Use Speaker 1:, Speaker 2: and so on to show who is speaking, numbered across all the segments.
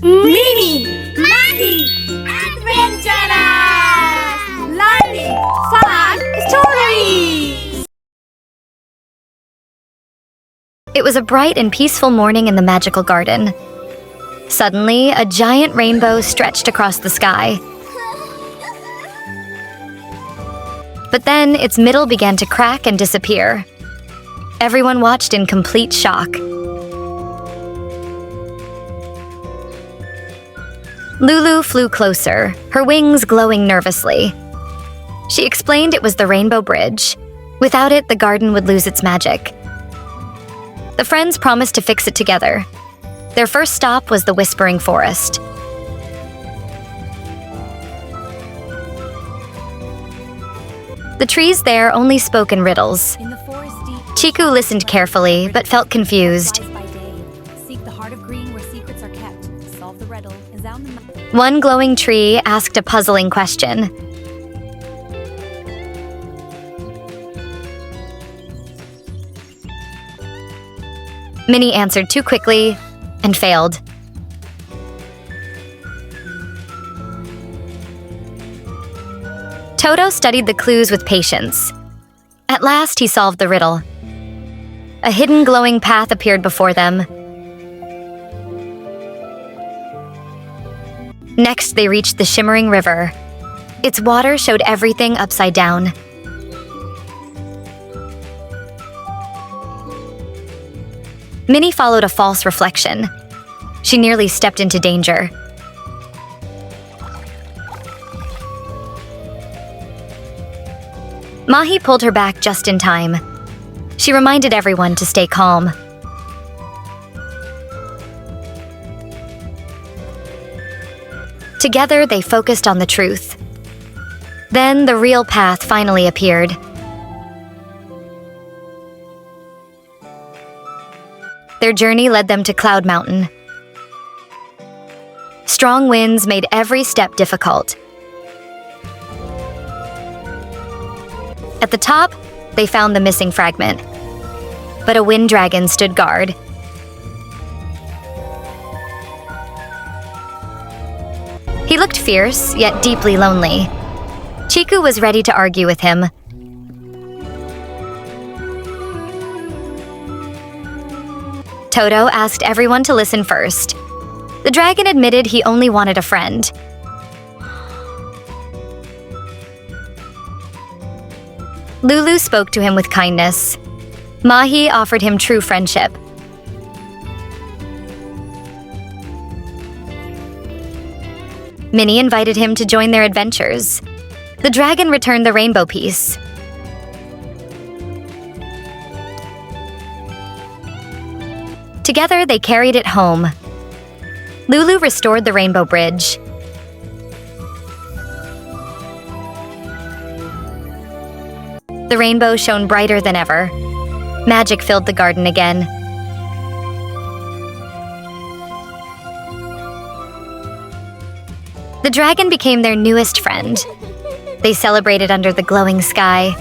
Speaker 1: Mini Mahi Adventurers! Learning fun stories!
Speaker 2: It was a bright and peaceful morning in the magical garden. Suddenly, a giant rainbow stretched across the sky. But then, its middle began to crack and disappear. Everyone watched in complete shock. Lulu flew closer, her wings glowing nervously. She explained it was the Rainbow Bridge. Without it, the garden would lose its magic. The friends promised to fix it together. Their first stop was the Whispering Forest. The trees there only spoke in riddles. Chiku listened carefully, but felt confused. One glowing tree asked a puzzling question. Minnie answered too quickly and failed. Toto studied the clues with patience. At last, he solved the riddle. A hidden glowing path appeared before them. Next, they reached the shimmering river. Its water showed everything upside down. Minnie followed a false reflection. She nearly stepped into danger. Mahi pulled her back just in time. She reminded everyone to stay calm. Together, they focused on the truth. Then the real path finally appeared. Their journey led them to Cloud Mountain. Strong winds made every step difficult. At the top, they found the missing fragment. But a wind dragon stood guard. He looked fierce, yet deeply lonely. Chiku was ready to argue with him. Toto asked everyone to listen first. The dragon admitted he only wanted a friend. Lulu spoke to him with kindness. Mahi offered him true friendship. Minnie invited him to join their adventures. The dragon returned the rainbow piece. Together, they carried it home. Lulu restored the Rainbow Bridge. The rainbow shone brighter than ever. Magic filled the garden again. The dragon became their newest friend. They celebrated under the glowing sky.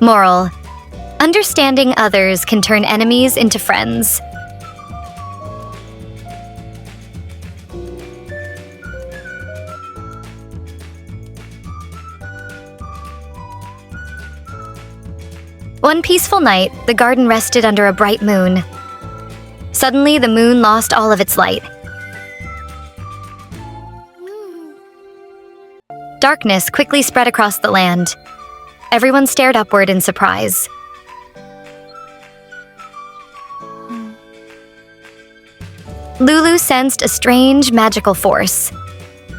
Speaker 2: Moral: understanding others can turn enemies into friends. One peaceful night, the garden rested under a bright moon. Suddenly, the moon lost all of its light. Darkness quickly spread across the land. Everyone stared upward in surprise. Lulu sensed a strange, magical force.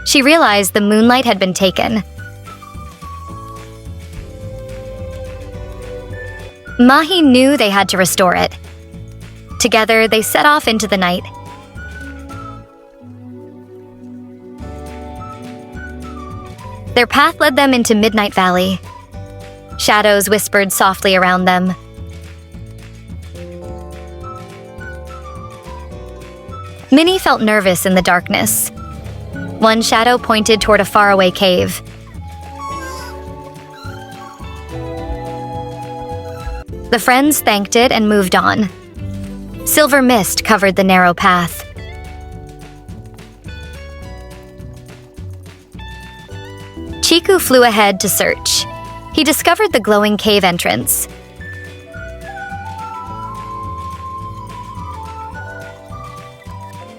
Speaker 2: She realized the moonlight had been taken. Mahi knew they had to restore it. Together, they set off into the night. Their path led them into Midnight Valley. Shadows whispered softly around them. Minnie felt nervous in the darkness. One shadow pointed toward a faraway cave. The friends thanked it and moved on. Silver mist covered the narrow path. Chiku flew ahead to search. He discovered the glowing cave entrance.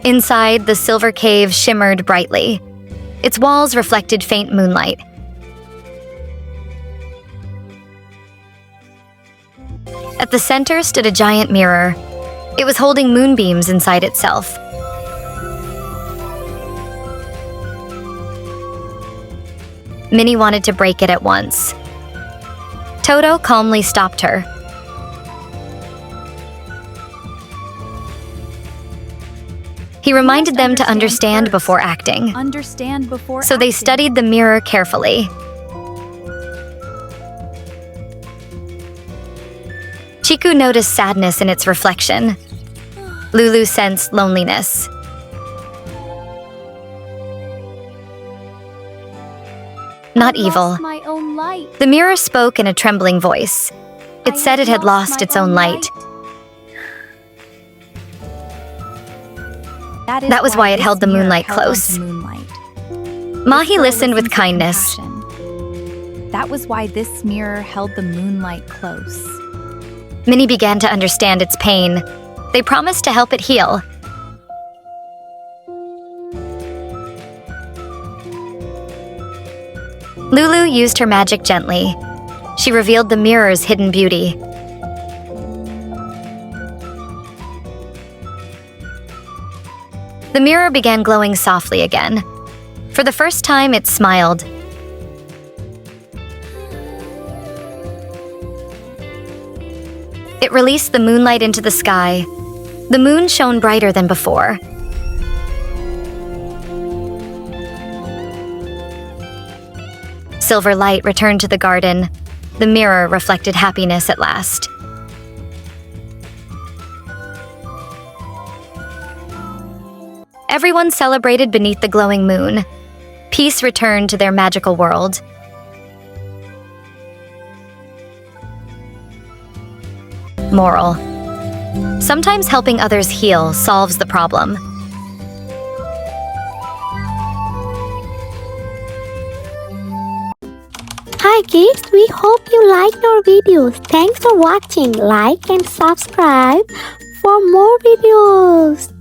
Speaker 2: Inside, the silver cave shimmered brightly. Its walls reflected faint moonlight. At the center stood a giant mirror. It was holding moonbeams inside itself. Minnie wanted to break it at once. Toto calmly stopped her. He reminded them to understand before acting. So they studied the mirror carefully. Chiku noticed sadness in its reflection. Lulu sensed loneliness. Not evil. The mirror spoke in a trembling voice. It said it had lost its own light. That was why it held the moonlight close. Mahi listened with kindness.
Speaker 3: That was why this mirror held the moonlight close.
Speaker 2: Minnie began to understand its pain. They promised to help it heal. Lulu used her magic gently. She revealed the mirror's hidden beauty. The mirror began glowing softly again. For the first time, it smiled. It released the moonlight into the sky. The moon shone brighter than before. Silver light returned to the garden. The mirror reflected happiness at last. Everyone celebrated beneath the glowing moon. Peace returned to their magical world. Moral: sometimes helping others heal solves the problem.
Speaker 4: Hi kids, we hope you liked our videos. Thanks for watching. Like and subscribe for more videos.